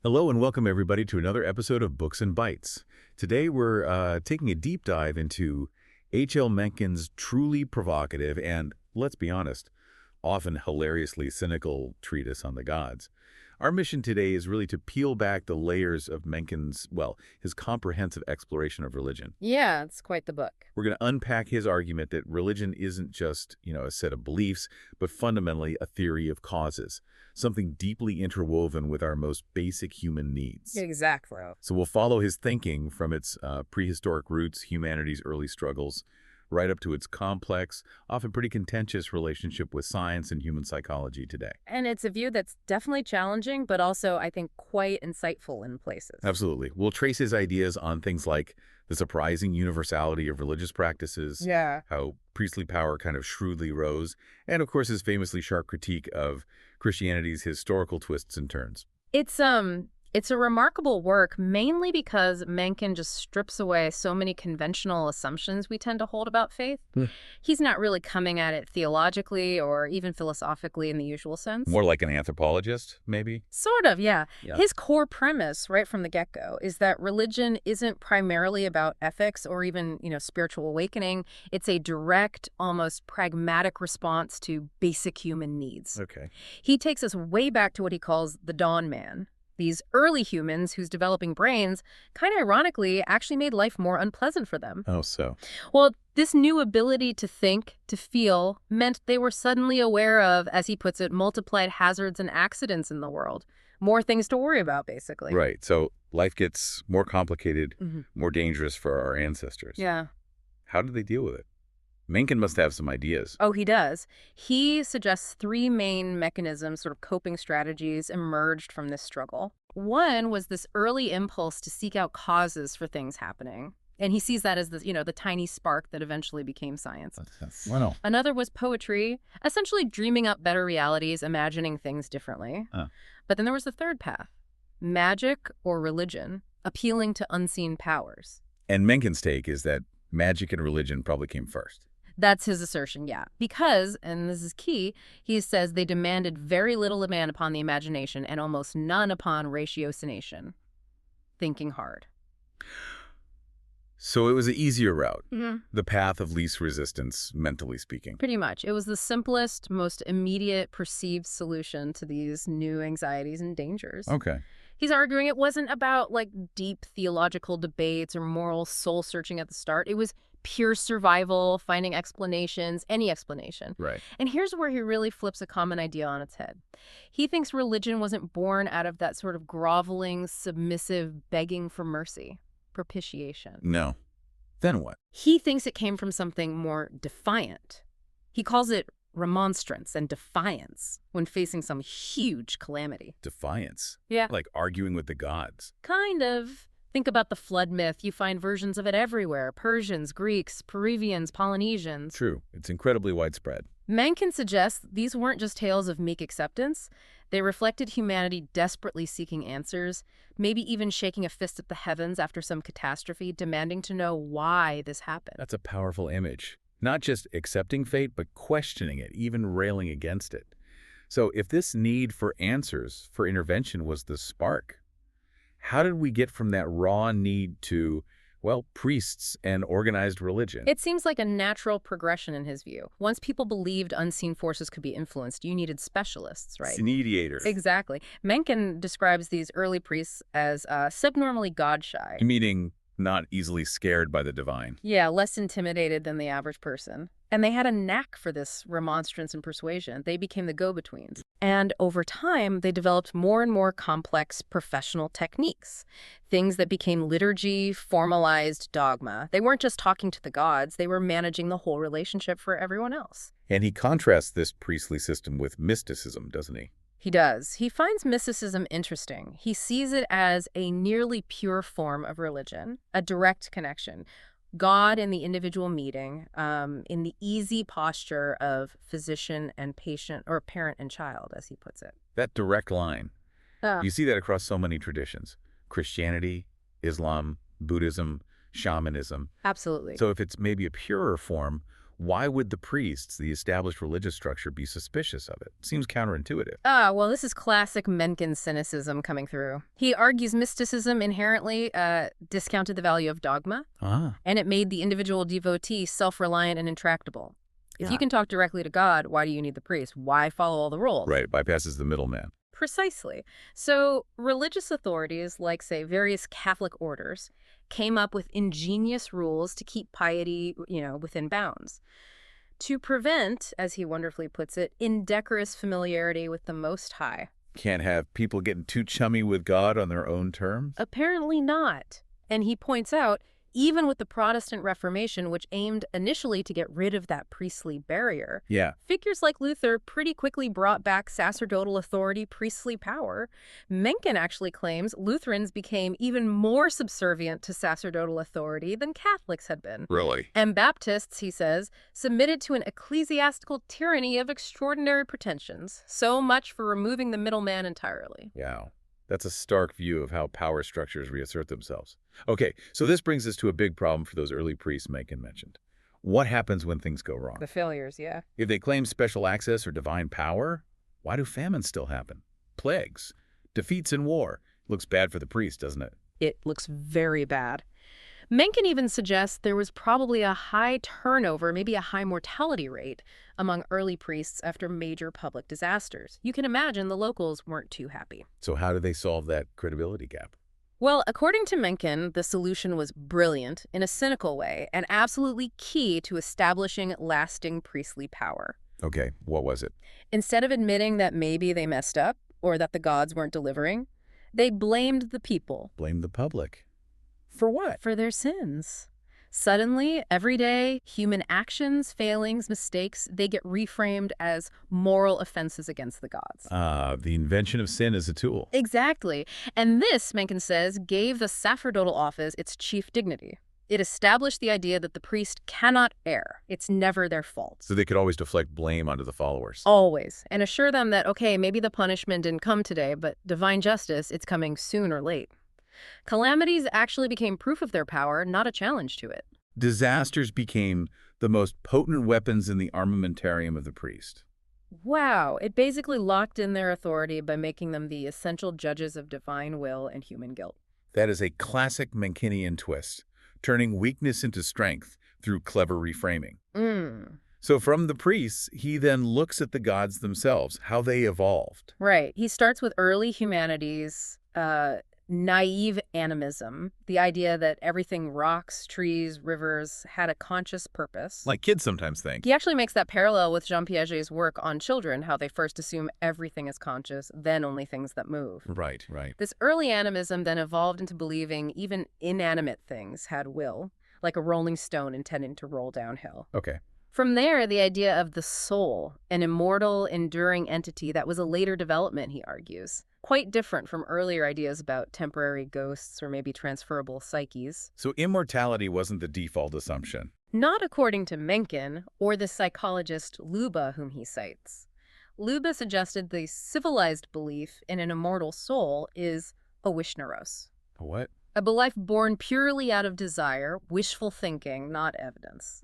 Hello and welcome everybody to another episode of Books and Bytes. Today we're taking a deep dive into H L Mencken's truly provocative and, let's be honest, often hilariously cynical treatise on the gods. Our mission today is really to peel back the layers of Mencken's, his comprehensive exploration of religion. Yeah, it's quite the book. We're going to unpack his argument that religion isn't just, a set of beliefs, but fundamentally a theory of causes, something deeply interwoven with our most basic human needs. Exactly. So we'll follow his thinking from its prehistoric roots, humanity's early struggles, right up to its complex, often pretty contentious relationship with science and human psychology today. And it's a view that's definitely challenging, but also, I think, quite insightful in places. Absolutely. We'll trace his ideas on things like the surprising universality of religious practices, how priestly power kind of shrewdly rose, and of course his famously sharp critique of Christianity's historical twists and turns. It's a remarkable work, mainly because Mencken just strips away so many conventional assumptions we tend to hold about faith. He's not really coming at it theologically or even philosophically in the usual sense. More like an anthropologist, maybe? Sort of, yeah. His core premise, right from the get-go, is that religion isn't primarily about ethics or even, spiritual awakening. It's a direct, almost pragmatic response to basic human needs. Okay. He takes us way back to what he calls the dawn man. These early humans whose developing brains, kind of ironically, actually made life more unpleasant for them. Oh, so? Well, this new ability to think, to feel, meant they were suddenly aware of, as he puts it, multiplied hazards and accidents in the world. More things to worry about, basically. Right. So life gets more complicated, more dangerous for our ancestors. Yeah. How did they deal with it? Mencken must have some ideas. Oh, he does. He suggests three main mechanisms, sort of coping strategies, emerged from this struggle. One was this early impulse to seek out causes for things happening. And he sees that as the tiny spark that eventually became science. Wow. Another was poetry, essentially dreaming up better realities, imagining things differently. But then there was the third path, magic or religion, appealing to unseen powers. And Mencken's take is that magic and religion probably came first. That's his assertion, yeah. Because, and this is key, he says they demanded very little demand upon the imagination and almost none upon ratiocination, thinking hard. So it was an easier route, the path of least resistance, mentally speaking. Pretty much. It was the simplest, most immediate perceived solution to these new anxieties and dangers. Okay. He's arguing it wasn't about, deep theological debates or moral soul-searching at the start. It was pure survival, finding explanations, any explanation. Right. And here's where he really flips a common idea on its head. He thinks religion wasn't born out of that sort of groveling, submissive begging for mercy, propitiation. No. Then what? He thinks it came from something more defiant. He calls it remonstrance and defiance when facing some huge calamity. Defiance? Yeah. Like arguing with the gods. Kind of. Think about the flood myth. You find versions of it everywhere. Persians, Greeks, Peruvians, Polynesians. True. It's incredibly widespread. Mencken suggests these weren't just tales of meek acceptance. They reflected humanity desperately seeking answers, maybe even shaking a fist at the heavens after some catastrophe, demanding to know why this happened. That's a powerful image. Not just accepting fate, but questioning it, even railing against it. So if this need for answers, for intervention was the spark, how did we get from that raw need to, priests and organized religion? It seems like a natural progression in his view. Once people believed unseen forces could be influenced, you needed specialists, right? Mediators. Exactly. Mencken describes these early priests as subnormally God-shy. Meaning not easily scared by the divine. Yeah, less intimidated than the average person. And they had a knack for this remonstrance and persuasion. They became the go-betweens. And over time, they developed more and more complex professional techniques. Things that became liturgy, formalized dogma. They weren't just talking to the gods, they were managing the whole relationship for everyone else. And he contrasts this priestly system with mysticism, doesn't he? He does. He finds mysticism interesting. He sees it as a nearly pure form of religion, a direct connection. God in the individual meeting, in the easy posture of physician and patient, or parent and child, as he puts it. That direct line. You see that across so many traditions. Christianity, Islam, Buddhism, shamanism. Absolutely. So if it's maybe a purer form, Why would the priests, the established religious structure, be suspicious of it? Seems counterintuitive. Well, this is classic Mencken cynicism coming through. He argues mysticism inherently discounted the value of dogma, and it made the individual devotee self-reliant and intractable. If you can talk directly to God, why do you need the priest? Why follow all the rules? Right, it bypasses the middleman. Precisely. So religious authorities, like, say, various Catholic orders, came up with ingenious rules to keep piety, within bounds. To prevent, as he wonderfully puts it, indecorous familiarity with the Most High. Can't have people getting too chummy with God on their own terms? Apparently not. And he points out, even with the Protestant Reformation, which aimed initially to get rid of that priestly barrier, figures like Luther pretty quickly brought back sacerdotal authority, priestly power. Mencken actually claims Lutherans became even more subservient to sacerdotal authority than Catholics had been. Really? And Baptists, he says, submitted to an ecclesiastical tyranny of extraordinary pretensions. So much for removing the middleman entirely. Yeah. That's a stark view of how power structures reassert themselves. Okay, so this brings us to a big problem for those early priests Mencken mentioned. What happens when things go wrong? The failures, yeah. If they claim special access or divine power, why do famines still happen? Plagues, defeats in war. Looks bad for the priest, doesn't it? It looks very bad. Mencken even suggests there was probably a high turnover, maybe a high mortality rate among early priests after major public disasters. You can imagine the locals weren't too happy. So how do they solve that credibility gap? Well, according to Mencken, the solution was brilliant in a cynical way and absolutely key to establishing lasting priestly power. Okay, what was it? Instead of admitting that maybe they messed up or that the gods weren't delivering, they blamed the people. Blamed the public. For what? For their sins. Suddenly, everyday human actions, failings, mistakes, they get reframed as moral offenses against the gods. The invention of sin as a tool. Exactly. And this, Mencken says, gave the sacerdotal office its chief dignity. It established the idea that the priest cannot err. It's never their fault. So they could always deflect blame onto the followers. Always. And assure them that, okay, maybe the punishment didn't come today, but divine justice, it's coming soon or late. Calamities actually became proof of their power, not a challenge to it. Disasters became the most potent weapons in the armamentarium of the priest. Wow, it basically locked in their authority by making them the essential judges of divine will and human guilt. That is a classic Menckenian twist, turning weakness into strength through clever reframing. So from the priests, he then looks at the gods themselves, how they evolved. Right. He starts with early humanity's naive animism, the idea that everything, rocks, trees, rivers, had a conscious purpose. Like kids sometimes think. He actually makes that parallel with Jean Piaget's work on children, how they first assume everything is conscious, then only things that move. Right. This early animism then evolved into believing even inanimate things had will, like a rolling stone intending to roll downhill. Okay. From there, the idea of the soul, an immortal, enduring entity, that was a later development, he argues. Quite different from earlier ideas about temporary ghosts or maybe transferable psyches. So immortality wasn't the default assumption. Not according to Mencken or the psychologist Luba, whom he cites. Luba suggested the civilized belief in an immortal soul is a wisneros. A what? A belief born purely out of desire, wishful thinking, not evidence.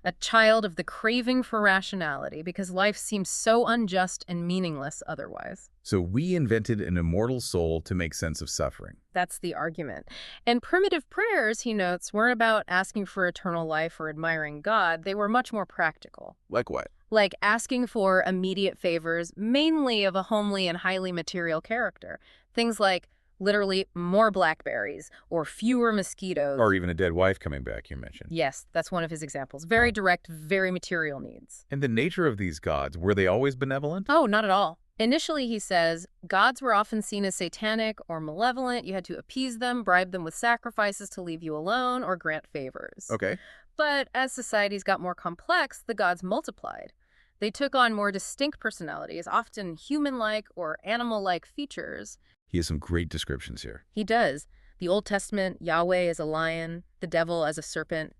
A child of the craving for rationality because life seems so unjust and meaningless otherwise. So we invented an immortal soul to make sense of suffering. That's the argument. And primitive prayers, he notes, weren't about asking for eternal life or admiring God. They were much more practical. Like what? Like asking for immediate favors, mainly of a homely and highly material character. Things like literally more blackberries or fewer mosquitoes. Or even a dead wife coming back, you mentioned. Yes, that's one of his examples. Very direct, very material needs. And the nature of these gods, were they always benevolent? Oh, not at all. Initially, he says, gods were often seen as satanic or malevolent. You had to appease them, bribe them with sacrifices to leave you alone, or grant favors. Okay. But as societies got more complex, the gods multiplied. They took on more distinct personalities, often human-like or animal-like features. He has some great descriptions here. He does. The Old Testament, Yahweh as a lion, the devil as a serpent.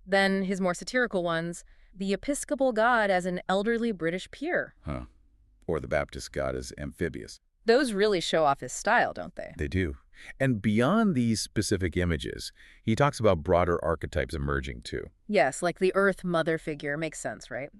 Then his more satirical ones, the Episcopal God as an elderly British peer. Or the Baptist God as amphibious. Those really show off his style, don't they? They do. And beyond these specific images, he talks about broader archetypes emerging too. Yes, like the Earth Mother figure makes sense, right?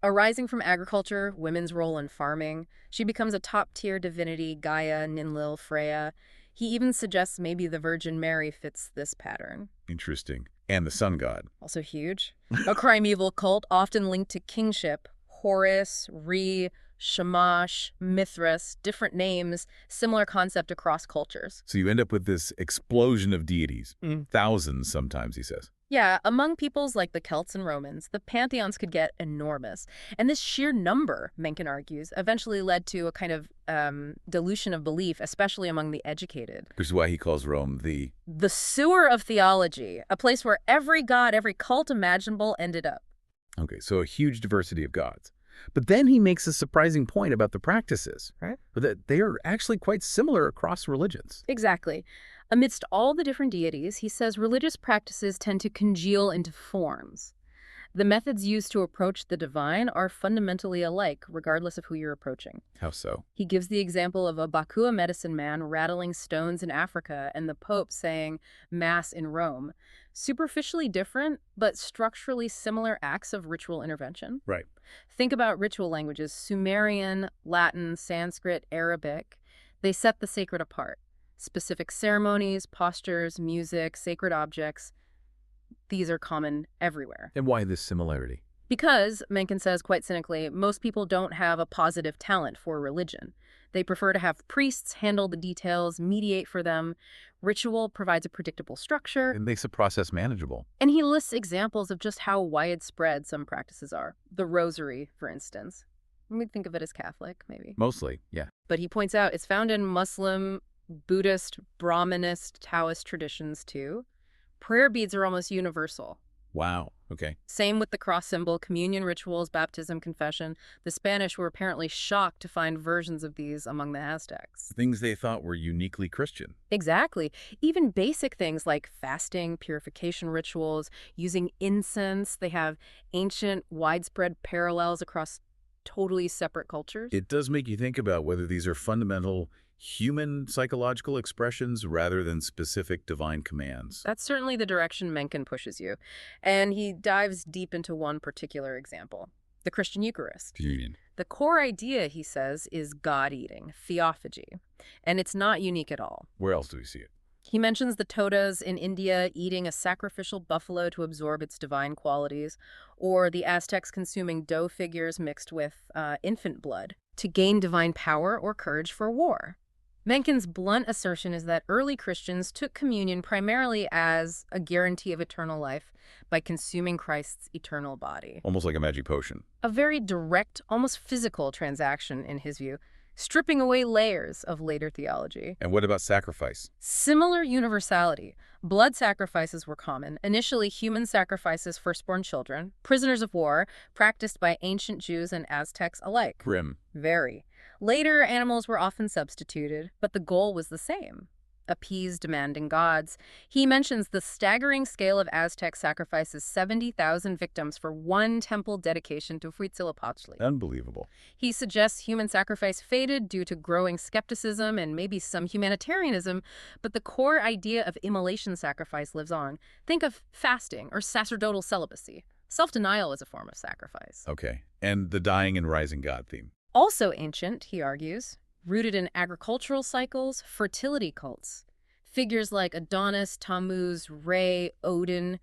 Arising from agriculture, women's role in farming, she becomes a top-tier divinity, Gaia, Ninlil, Freya. He even suggests maybe the Virgin Mary fits this pattern. Interesting. And the sun god. Also huge. A primeval cult often linked to kingship. Horus, Re, Shamash, Mithras, different names, similar concept across cultures. So you end up with this explosion of deities. Thousands sometimes, he says. Yeah, among peoples like the Celts and Romans, the pantheons could get enormous. And this sheer number, Mencken argues, eventually led to a kind of dilution of belief, especially among the educated. Which is why he calls Rome the sewer of theology, a place where every god, every cult imaginable ended up. Okay, so a huge diversity of gods. But then he makes a surprising point about the practices, right? That they are actually quite similar across religions. Exactly. Amidst all the different deities, he says religious practices tend to congeal into forms. The methods used to approach the divine are fundamentally alike, regardless of who you're approaching. How so? He gives the example of a Bakua medicine man rattling stones in Africa and the Pope saying Mass in Rome. Superficially different, but structurally similar acts of ritual intervention. Right. Think about ritual languages: Sumerian, Latin, Sanskrit, Arabic. They set the sacred apart. Specific ceremonies, postures, music, sacred objects, these are common everywhere. And why this similarity? Because, Mencken says quite cynically, most people don't have a positive talent for religion. They prefer to have priests handle the details, mediate for them. Ritual provides a predictable structure. It makes the process manageable. And he lists examples of just how widespread some practices are. The rosary, for instance. We think of it as Catholic, maybe. Mostly, yeah. But he points out it's found in Muslim, Buddhist, Brahminist, Taoist traditions, too. Prayer beads are almost universal. Wow, okay. Same with the cross symbol, communion rituals, baptism, confession. The Spanish were apparently shocked to find versions of these among the Aztecs. Things they thought were uniquely Christian. Exactly. Even basic things like fasting, purification rituals, using incense. They have ancient, widespread parallels across totally separate cultures. It does make you think about whether these are fundamental human psychological expressions rather than specific divine commands. That's certainly the direction Mencken pushes you. And he dives deep into one particular example, the Christian Eucharist. Communion. The core idea, he says, is God-eating, theophagy. And it's not unique at all. Where else do we see it? He mentions the Todas in India eating a sacrificial buffalo to absorb its divine qualities, or the Aztecs consuming dough figures mixed with infant blood to gain divine power or courage for war. Mencken's blunt assertion is that early Christians took communion primarily as a guarantee of eternal life by consuming Christ's eternal body. Almost like a magic potion. A very direct, almost physical transaction, in his view, stripping away layers of later theology. And what about sacrifice? Similar universality. Blood sacrifices were common. Initially, human sacrifices, firstborn children, prisoners of war, practiced by ancient Jews and Aztecs alike. Grim. Very. Later, animals were often substituted, but the goal was the same: appease demanding gods. He mentions the staggering scale of Aztec sacrifices: 70,000 victims for one temple dedication to Huitzilopochtli. Unbelievable. He suggests human sacrifice faded due to growing skepticism and maybe some humanitarianism, but the core idea of immolation sacrifice lives on. Think of fasting or sacerdotal celibacy. Self-denial is a form of sacrifice. Okay. And the dying and rising God theme. Also ancient, he argues, rooted in agricultural cycles, fertility cults. Figures like Adonis, Tammuz, Re, Odin.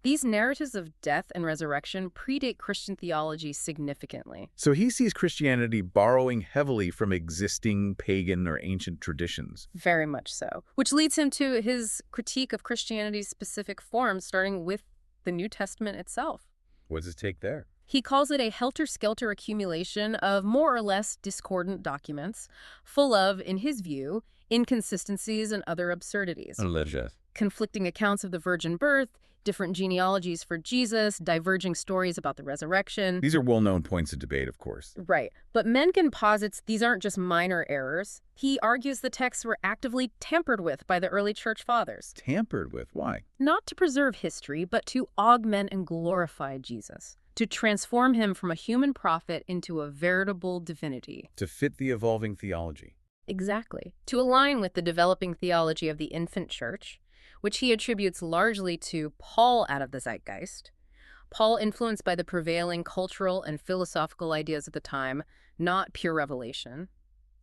These narratives of death and resurrection predate Christian theology significantly. So he sees Christianity borrowing heavily from existing pagan or ancient traditions. Very much so. Which leads him to his critique of Christianity's specific forms, starting with the New Testament itself. What's his take there? He calls it a helter-skelter accumulation of more or less discordant documents, full of, in his view, inconsistencies and other absurdities. Conflicting accounts of the virgin birth, different genealogies for Jesus, diverging stories about the resurrection. These are well-known points of debate, of course. Right. But Mencken posits these aren't just minor errors. He argues the texts were actively tampered with by the early church fathers. Tampered with? Why? Not to preserve history, but to augment and glorify Jesus, to transform him from a human prophet into a veritable divinity. To fit the evolving theology. Exactly. To align with the developing theology of the infant church, which he attributes largely to Paul out of the zeitgeist. Paul influenced by the prevailing cultural and philosophical ideas of the time, not pure revelation.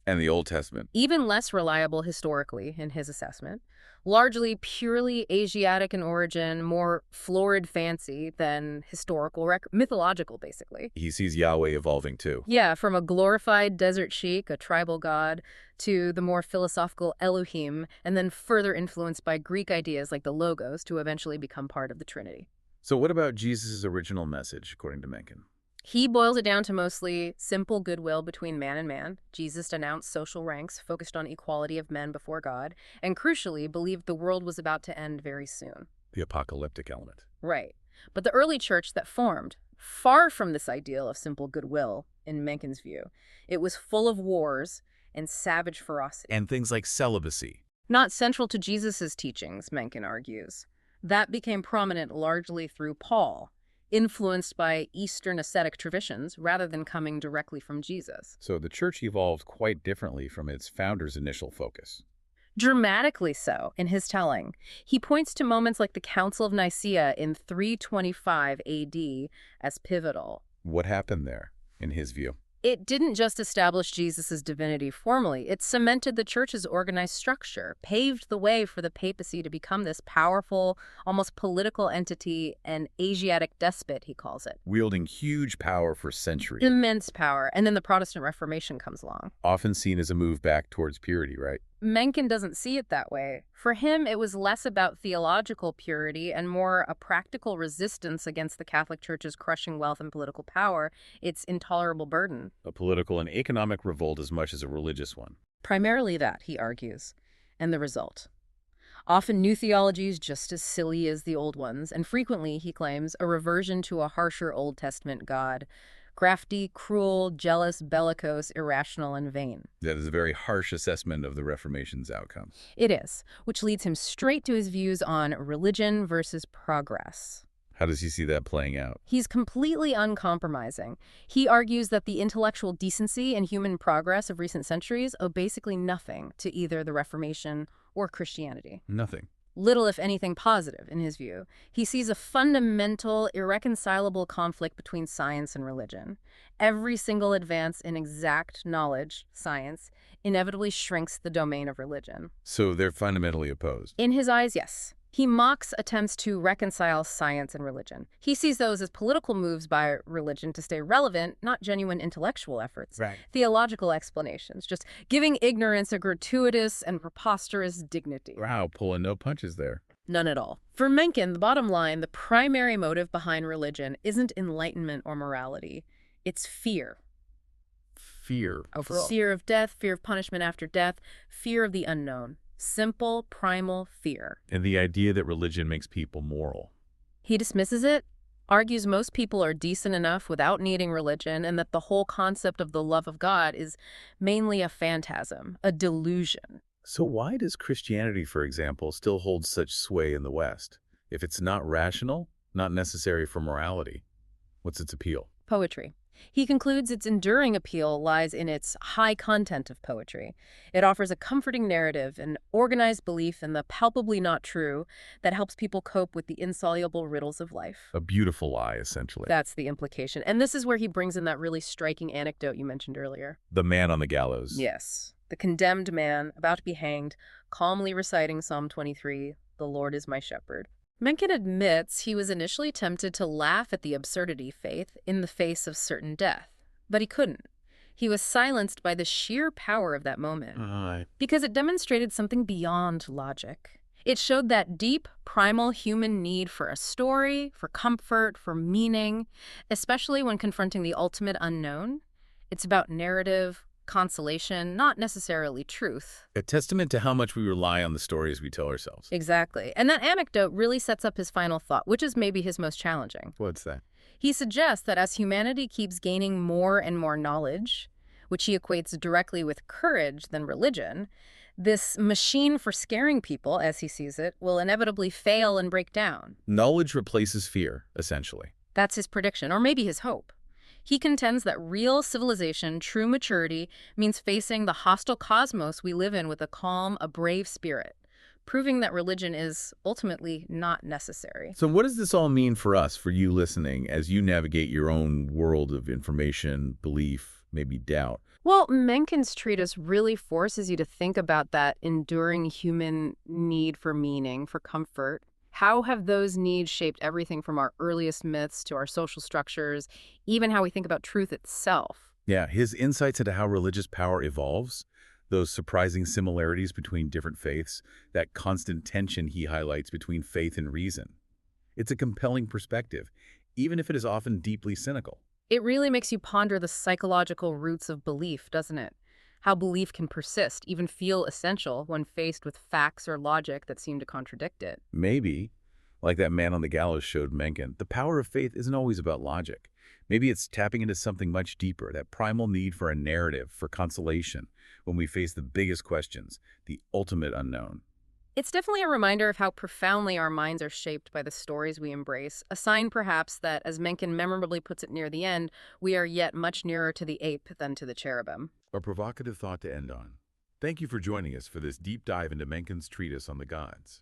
And the Old Testament. Even less reliable historically in his assessment, largely purely Asiatic in origin, more florid fancy than historical, mythological, basically. He sees Yahweh evolving too. Yeah, from a glorified desert sheik, a tribal god, to the more philosophical Elohim, and then further influenced by Greek ideas like the Logos to eventually become part of the Trinity. So what about Jesus' original message, according to Mencken? He boils it down to mostly simple goodwill between man and man. Jesus denounced social ranks, focused on equality of men before God, and crucially believed the world was about to end very soon. The apocalyptic element. Right. But the early church that formed, far from this ideal of simple goodwill, in Mencken's view, it was full of wars and savage ferocity. And things like celibacy. Not central to Jesus' teachings, Mencken argues. That became prominent largely through Paul, influenced by Eastern ascetic traditions rather than coming directly from Jesus. So the church evolved quite differently from its founder's initial focus. Dramatically so, in his telling. He points to moments like the Council of Nicaea in 325 AD as pivotal. What happened there, in his view? It didn't just establish Jesus' divinity formally, it cemented the church's organized structure, paved the way for the papacy to become this powerful, almost political entity, an Asiatic despot, he calls it. Wielding huge power for centuries. Immense power, and then the Protestant Reformation comes along. Often seen as a move back towards purity, right? Mencken doesn't see it that way. For him, it was less about theological purity and more a practical resistance against the Catholic Church's crushing wealth and political power, its intolerable burden. A political and economic revolt as much as a religious one. Primarily that, he argues. And the result? Often new theologies just as silly as the old ones, and frequently, he claims, a reversion to a harsher Old Testament God. Crafty, cruel, jealous, bellicose, irrational, and vain. That is a very harsh assessment of the Reformation's outcome. It is, which leads him straight to his views on religion versus progress. How does he see that playing out? He's completely uncompromising. He argues that the intellectual decency and human progress of recent centuries owe basically nothing to either the Reformation or Christianity. Nothing. Little, if anything, positive, in his view. He sees a fundamental, irreconcilable conflict between science and religion. Every single advance in exact knowledge, science, inevitably shrinks the domain of religion. So they're fundamentally opposed. In his eyes, yes. He mocks attempts to reconcile science and religion. He sees those as political moves by religion to stay relevant, not genuine intellectual efforts. Right. Theological explanations, just giving ignorance a gratuitous and preposterous dignity. Wow, pulling no punches there. None at all. For Mencken, the bottom line, the primary motive behind religion isn't enlightenment or morality. It's fear. Fear. Fear of death, fear of punishment after death, fear of the unknown. Simple, primal fear. And the idea that religion makes people moral. He dismisses it, argues most people are decent enough without needing religion, and that the whole concept of the love of God is mainly a phantasm, a delusion. So why does Christianity, for example, still hold such sway in the West? If it's not rational, not necessary for morality, what's its appeal? Poetry. He concludes its enduring appeal lies in its high content of poetry. It offers a comforting narrative, an organized belief in the palpably not true that helps people cope with the insoluble riddles of life. A beautiful lie, essentially. That's the implication. And this is where he brings in that really striking anecdote you mentioned earlier. The man on the gallows. Yes. The condemned man, about to be hanged, calmly reciting Psalm 23, "The Lord is my shepherd." Mencken admits he was initially tempted to laugh at the absurdity of faith in the face of certain death, but he couldn't. He was silenced by the sheer power of that moment, because it demonstrated something beyond logic. It showed that deep, primal human need for a story, for comfort, for meaning, especially when confronting the ultimate unknown. It's about narrative, consolation, not necessarily truth. A testament to how much we rely on the stories we tell ourselves. Exactly. And that anecdote really sets up his final thought, which is maybe his most challenging. What's that? He suggests that as humanity keeps gaining more and more knowledge, which he equates directly with courage than religion, this machine for scaring people, as he sees it, will inevitably fail and break down. Knowledge replaces fear, essentially. That's his prediction, or maybe his hope. He contends that real civilization, true maturity, means facing the hostile cosmos we live in with a brave spirit, proving that religion is ultimately not necessary. So what does this all mean for us, for you listening, as you navigate your own world of information, belief, maybe doubt? Well, Mencken's treatise really forces you to think about that enduring human need for meaning, for comfort. How have those needs shaped everything from our earliest myths to our social structures, even how we think about truth itself? Yeah, his insights into how religious power evolves, those surprising similarities between different faiths, that constant tension he highlights between faith and reason. It's a compelling perspective, even if it is often deeply cynical. It really makes you ponder the psychological roots of belief, doesn't it? How belief can persist, even feel essential, when faced with facts or logic that seem to contradict it. Maybe, like that man on the gallows showed Mencken, the power of faith isn't always about logic. Maybe it's tapping into something much deeper, that primal need for a narrative, for consolation, when we face the biggest questions, the ultimate unknown. It's definitely a reminder of how profoundly our minds are shaped by the stories we embrace, a sign perhaps that, as Mencken memorably puts it near the end, we are yet much nearer to the ape than to the cherubim. A provocative thought to end on. Thank you for joining us for this deep dive into Mencken's treatise on the gods.